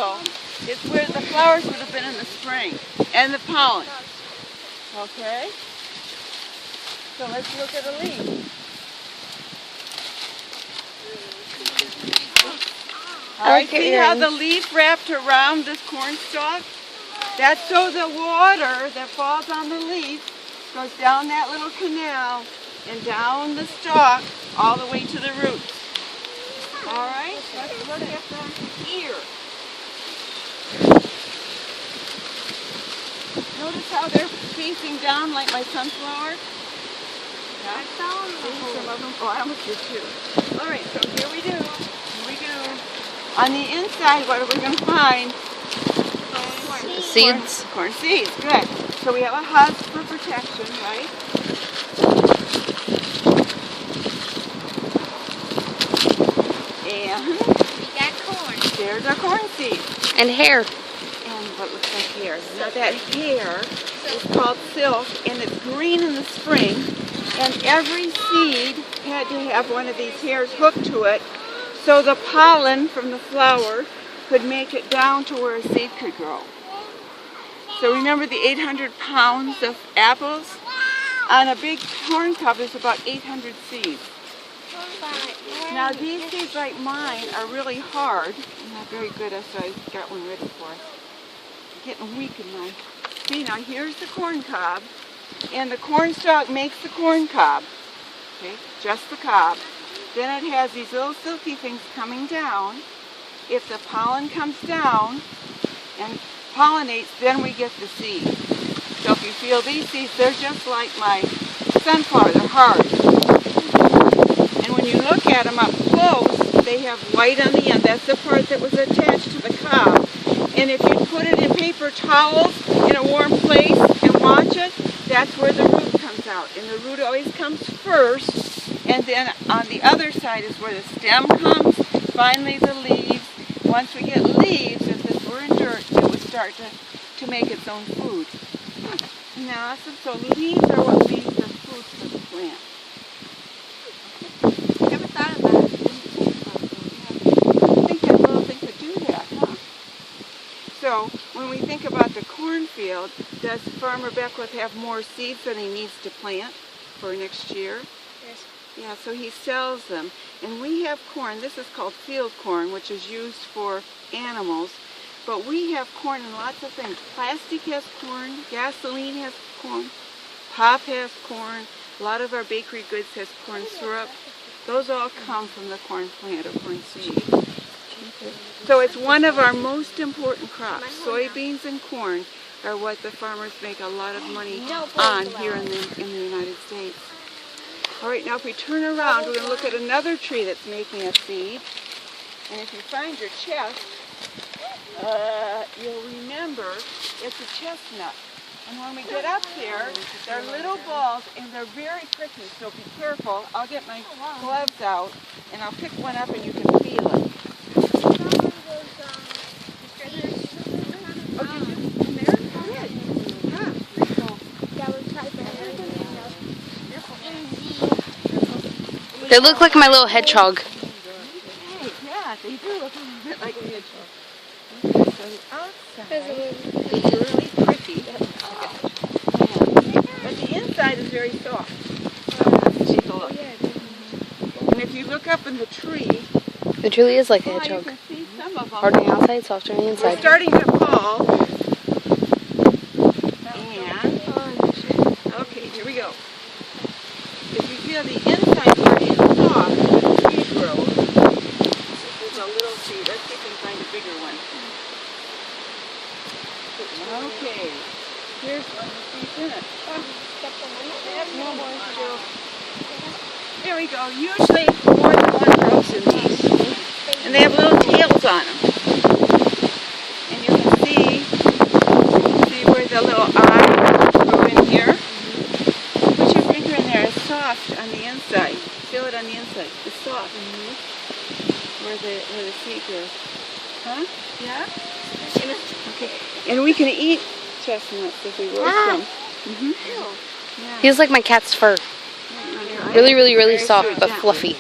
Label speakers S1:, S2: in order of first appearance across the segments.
S1: also is where the flowers would have been in the spring, and the pollen. Okay? So let's look at a leaf. Alright, see how the leaf wrapped around this corn stalk? That's so the water that falls on the leaf goes down that little canal and down the stalk all the way to the roots. Alright, let's look at the ear. Notice how they're facing down like my sunflower? Yeah. I saw some of them. Oh, I almost did too. Alright, so here we go. On the inside, what are we going to find?
S2: Seeds.
S1: Corn seeds, good. So we have a husk for protection, right? And
S3: we got corn.
S1: There's our corn seeds.
S2: And hair.
S1: And what looks like hair. Now that hair is called silk, and it's green in the spring. And every seed had to have one of these hairs hooked to it, so the pollen from the flower could make it down to where a seed could grow. So remember the 800 pounds of apples? On a big corn cob, there's about 800 seeds. Now these seeds like mine are really hard. I'm not very good at, so I got one ready for us. I'm getting weak in mine. See, now here's the corn cob, and the corn stalk makes the corn cob. Okay, just the cob. Then it has these little silky things coming down. If the pollen comes down and pollinates, then we get the seed. So if you feel these seeds, they're just like my sunflower, they're hard. And when you look at them up close, they have white on the end. That's the part that was attached to the cob. And if you put it in paper towels in a warm place and watch it, that's where the root comes out. And the root always comes first. And then on the other side is where the stem comes, finally the leaves. Once we get leaves, if this were in dirt, it would start to make its own food. Now, so leaves are what makes the food for the plant. Never thought of that. I think that little thing could do that, huh? So, when we think about the cornfield, does Farmer Beckwith have more seeds than he needs to plant for next year?
S3: Yes.
S1: Yeah, so he sells them. And we have corn, this is called field corn, which is used for animals. But we have corn in lots of things. Plastic has corn, gasoline has corn, pop has corn, a lot of our bakery goods has corn syrup. Those all come from the corn plant or corn seed. So it's one of our most important crops. Soybeans and corn are what the farmers make a lot of money on here in the United States. All right, now if we turn around, we're going to look at another tree that's making a seed. And if you find your chest, you'll remember it's a chestnut. And when we get up there, they're little balls and they're very prickly, so be careful. I'll get my gloves out and I'll pick one up and you can feel it. Oh, did you? In there? Good. Yeah.
S2: They look like my little hedgehog.
S1: Hey, yeah, they do look a little bit like a hedgehog. Okay, so the outside is really pretty. But the inside is very soft. So let's take a look. And if you look up in the tree,
S2: It truly is like a hedgehog.
S1: you can see some of them.
S2: Hard on the outside, softer on the
S1: We're
S2: inside.
S1: starting to fall. And, okay, here we go. If you feel the inside part is soft, the seed grows. There's a little seed. Let's see if we can find a bigger one. Okay, here's one with seeds in it. One more still. There we go. Usually more than one grows in these. And they have little tails on them. And you can see where the little eyes go in here. Put your finger in there. It's soft on the inside. Feel it on the inside. It's soft. Where the seed grows. Huh? Yeah? Okay. And we can eat chestnuts if we roast them. Yeah.
S2: Feels like my cat's fur. Really, really, really soft, but fluffy.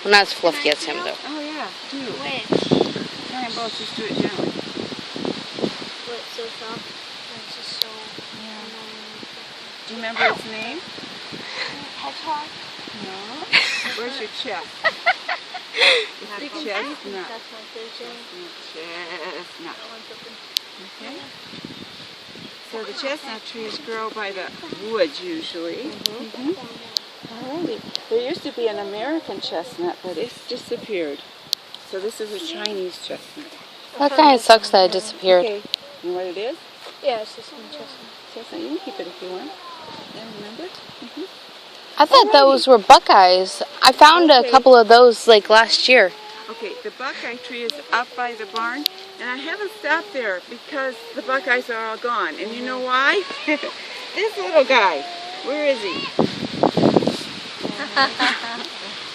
S2: Well, not as fluffy as him, though.
S1: Oh, yeah. Do.
S3: Which?
S1: Well, just do it gently.
S3: But it's so soft. And it's just so...
S1: Do you remember its name?
S3: Hedgehog?
S1: No. Where's your chest? It's a chestnut.
S3: That's my favorite.
S1: Chestnut.
S3: That one's open.
S1: Okay. So the chestnut trees grow by the woods usually. Alrighty. There used to be an American chestnut, but it's disappeared. So this is a Chinese chestnut.
S2: That kind of sucks that it disappeared.
S1: Okay. You know what it is?
S3: Yeah, it's just interesting.
S1: Chestnut. You can keep it if you want. Yeah, remember?
S2: I thought those were Buckeyes. I found a couple of those like last year.
S1: Okay, the Buckeye tree is up by the barn, and I haven't stopped there because the Buckeyes are all gone. And you know why? This little guy, where is he?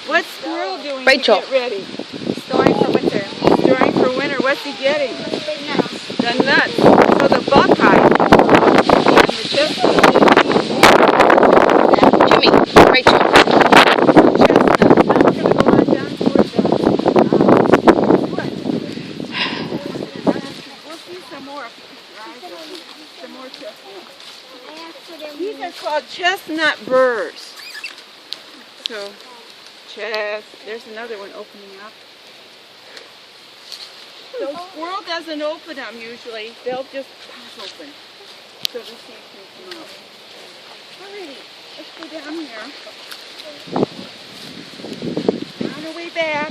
S1: What's Squirrel doing
S2: Rachel.
S1: to get ready?
S3: Storing for winter.
S1: Storing for winter. What's he getting?
S3: Nuts.
S1: The nuts. So the Buckeye and the chestnut.
S2: Jimmy, Rachel.
S1: Chestnut. Now we're going to go on down towards the wood. We'll see some more. Some more chestnuts. These are called chestnut burrs. So, there's another one opening up. So Squirrel doesn't open them usually. They'll just pop open. So the seed can come out. Alrighty, let's go down here. On our way back.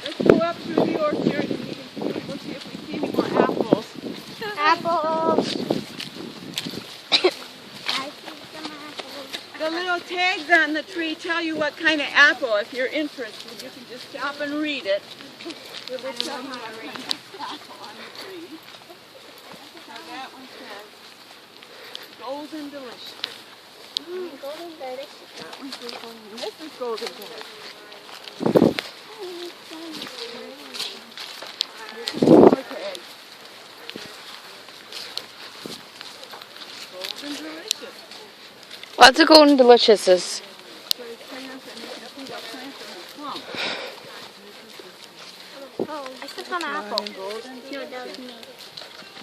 S1: Let's go up through the orchard and we'll see if we see any more apples.
S3: Apples. I see some apples.
S1: The little tags on the tree tell you what kind of apple. If you're interested, you can just stop and read it. It will tell you what kind of apple on the tree. Now that one says Golden Delicious.
S3: Golden delicious.
S1: That one's golden. This is Golden Delicious. Here's some more tags. Golden Delicious.
S2: Lots of Golden Deliciouses.
S1: So it's plants and nothing but plants in the swamp.
S3: Oh, this is an apple.
S1: Golden
S3: No, that was me.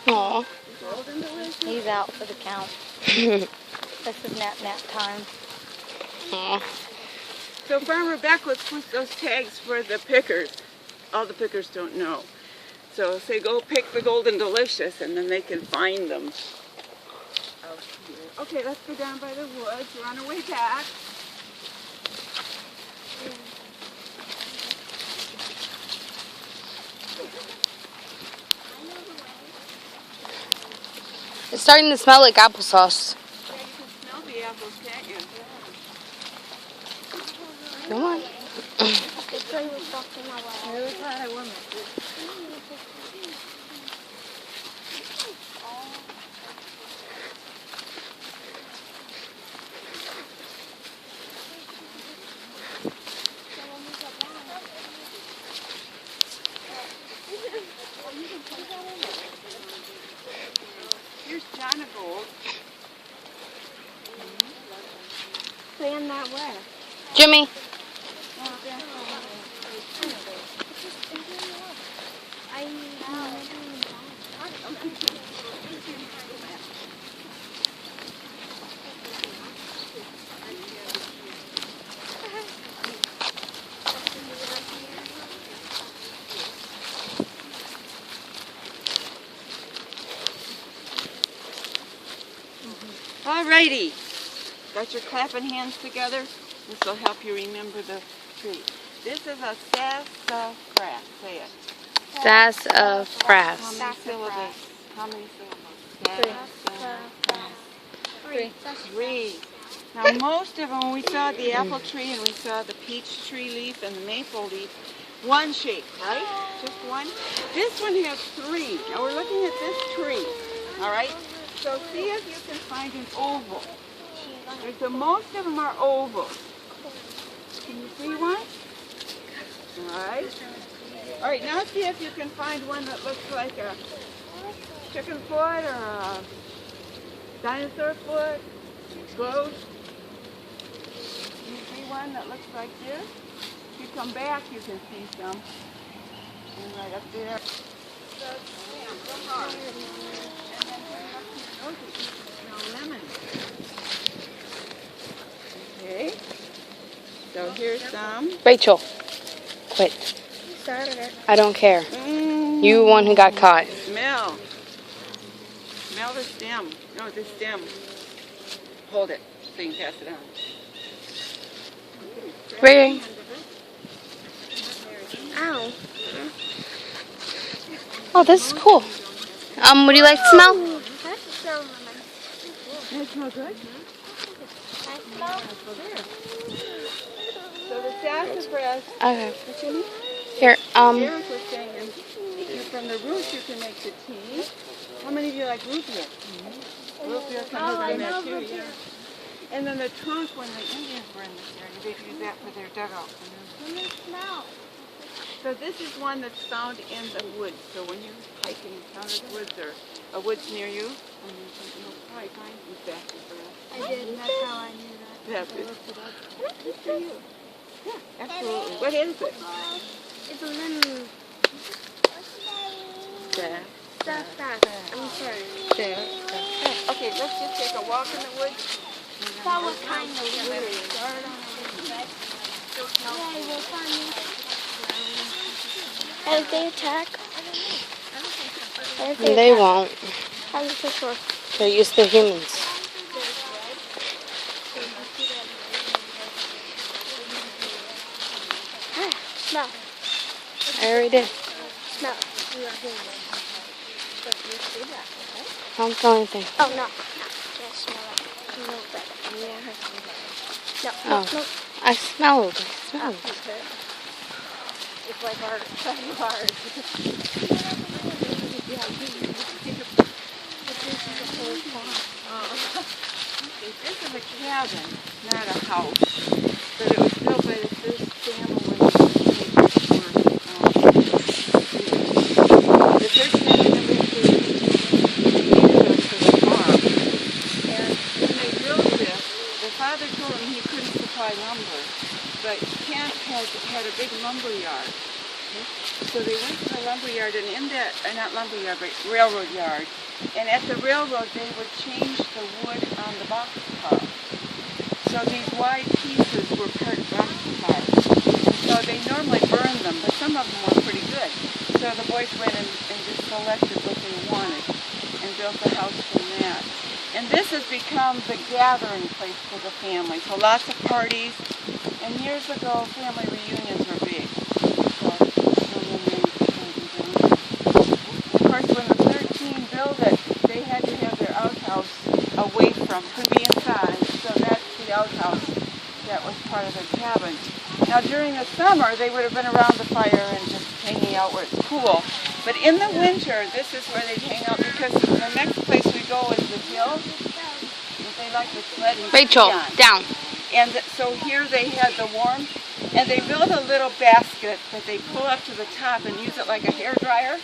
S2: Aw.
S1: Golden Delicious.
S3: He's out for the count. This is nap time.
S2: Aw.
S1: So Farmer Beckwith puts those tags for the pickers. All the pickers don't know. So say go pick the Golden Delicious and then they can find them. Out here. Okay, let's go down by the woods. We're on our way back.
S2: It's starting to smell like applesauce.
S1: Yeah, you can smell the apples, can't you?
S2: Come on.
S3: This one was walking away.
S1: Really glad I won. Here's China Gold.
S3: Stand that way.
S2: Jimmy.
S1: Alrighty. Got your clapping hands together? This will help you remember the tree. This is a sassafras. Say it.
S2: Sassafras.
S1: How many syllables? How many syllables?
S3: Three.
S1: Three. Now most of them, when we saw the apple tree and we saw the peach tree leaf and the maple leaf, one shape, right? Just one. This one has three. Now we're looking at this tree. Alright? So see if you can find an oval. Most of them are ovals. Can you see one? Alright. Alright, now see if you can find one that looks like a chicken foot or a dinosaur foot, goat. You see one that looks like this? If you come back, you can see some. And right up there. Lemon. Okay. So here's some.
S2: Rachel, quit.
S3: You started it.
S2: I don't care. You the one who got caught.
S1: Smell. Smell the stem. No, the stem. Hold it so you can pass it on.
S2: Ray.
S3: Ow.
S2: Oh, this is cool. Would you like to smell?
S3: That's so nice.
S1: Does it smell good? So the sassafras.
S2: Okay.
S1: What's your name?
S2: Here,
S1: Derek was saying from the root you can make the tea. How many of you like root beer? Root beer comes in that too, yeah. And then the trunk, when the Indians were in this area, they'd use that for their dugout. So this is one that's found in the woods. So when you hike and encounter the woods or a woods near you, you'll probably find some sassafras.
S3: I did, and that's how I knew that.
S1: That's it. Good for you. Yeah, absolutely. What is it?
S3: It's a lemon. I'm sorry.
S1: Okay, let's just take a walk in the woods.
S3: That was kind of weird. And if they attack?
S2: they won't.
S3: I'm so sure.
S2: They're used to humans.
S3: Smell.
S2: I already did.
S3: Smell.
S2: I don't smell anything.
S3: Oh, no. Can't smell it. No better. No, no,
S2: Oh.
S3: no.
S2: I smelled. I smelled.
S1: It's like hard. This is a cabin, not a house, but it was built by the first family when the first family members came to the farm. And when they built this, the father told him he couldn't supply lumber, but Kent had a big lumber yard. So they went to the lumber yard, and in that, not lumber yard, but railroad yard. And at the railroad, they would change the wood on the boxcar. So these wide pieces were part boxcars. So they normally burned them, but some of them were pretty good. So the boys went and just selected what they wanted and built the house from that. And this has become the gathering place for the family. So lots of parties. And years ago, family reunions were big. Of course, when the 13 built it, they had to have their outhouse away from, couldn't be inside, so that's the outhouse that was part of their cabin. Now during the summer, they would have been around the fire and just hanging out where it's cool. But in the winter, this is where they'd hang out because the next place we go is the hill that they like to sled and
S2: Rachel,
S1: ski on.
S2: down.
S1: And so here they had the warmth, and they built a little basket that they pull up to the top and use it like a hair dryer.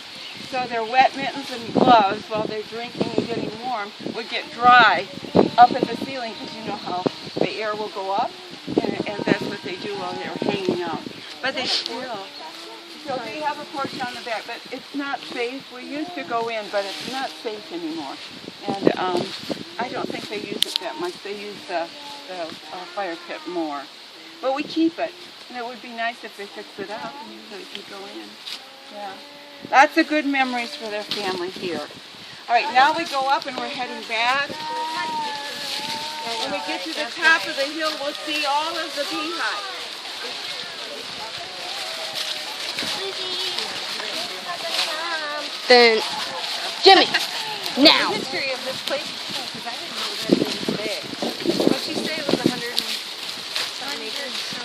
S1: So their wet mittens and gloves, while they're drinking and getting warm, would get dry up at the ceiling because you know how the air will go up, and that's what they do while they're hanging out. But they still, so they have a porch on the back, but it's not safe. We used to go in, but it's not safe anymore. And I don't think they use it that much. They use the fire pit more. But we keep it, and it would be nice if they fix it up so we could go in. Yeah. Lots of good memories for their family here. All right, now we go up and we're heading back. When we get to the top of the hill, we'll see all of the beehives.
S2: Then, Jimmy, now.
S4: The history of this place, because I didn't know that it was big. What'd she say it was 100 and some acres?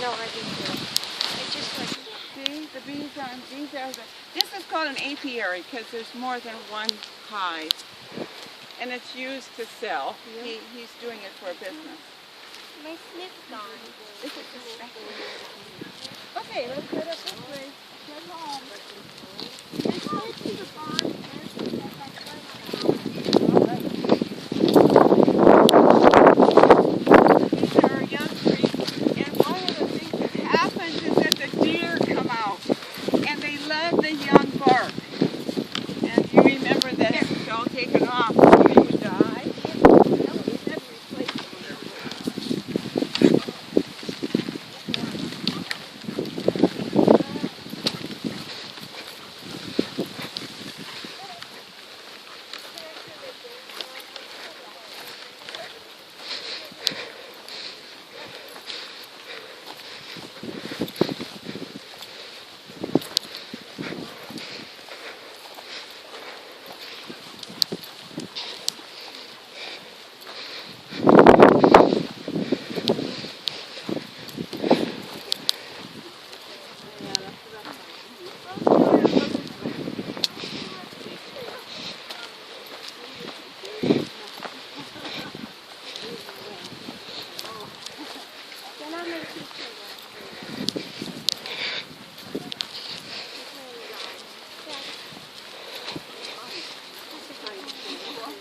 S3: No, I didn't do it. It's just like...
S1: See, the bees are this is called an apiary because there's more than one hive. And it's used to sell. He's doing it for a business.
S3: My snip's gone.
S1: Okay, let's head up this way. Head home.
S3: Let's go to the barn.
S1: These are our young trees, and one of the things that happens is that the deer come out, and they love the young bark. And you remember that if it's all taken off, they would die.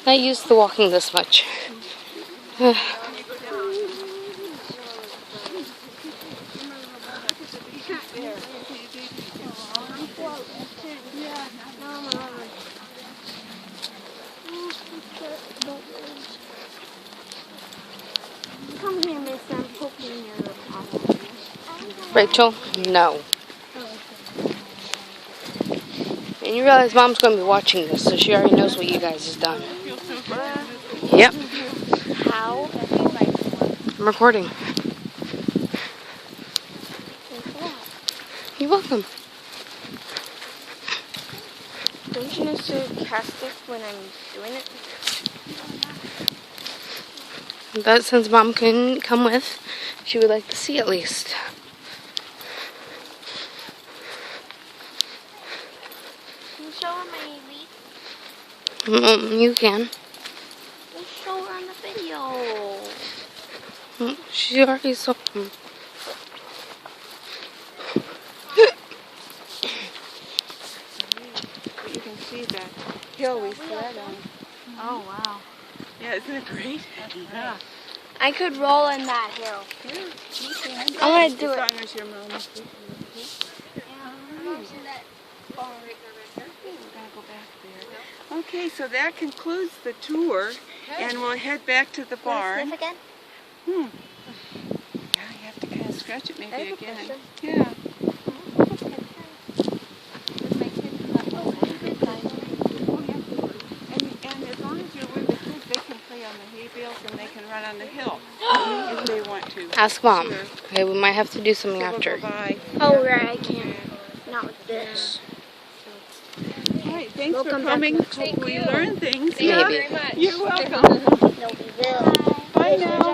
S2: Not used to walking this much.
S3: Come here, miss. I'm poking your apple.
S2: Rachel, no. And you realize Mom's going to be watching this, so she already knows what you guys have done. Yep.
S3: How?
S2: I'm recording. You're welcome.
S3: Don't you know sarcastic when I'm doing it?
S2: But since Mom couldn't come with, she would like to see at least.
S3: Can you show her my leaf?
S2: You can.
S3: We'll show her on the video.
S2: She already saw them.
S1: You can see that hill we sled on.
S4: Oh, wow.
S1: Yeah, isn't it great? Yeah.
S3: I could roll in that hill. I'm gonna do
S1: As
S3: it.
S1: long as your mom is with you. We're gonna go back there. Okay, so that concludes the tour, and we'll head back to the barn.
S3: Sniff again?
S1: Yeah, you have to kind of scratch it maybe
S3: There's a
S1: again.
S3: cushion.
S1: Yeah. And as long as you're with the kids, they can play on the hay bales and they can run on the hill if they want to.
S2: Ask Mom.
S1: Sure.
S2: Okay, we might have to do something
S1: So we'll
S2: after.
S1: go by.
S3: Oh, right, I can. Not with this.
S1: All right, thanks
S3: Welcome
S1: for
S3: back
S1: coming.
S3: to
S1: Hope we learn things.
S2: Maybe.
S1: You're welcome.
S3: No, we will.
S1: Bye now.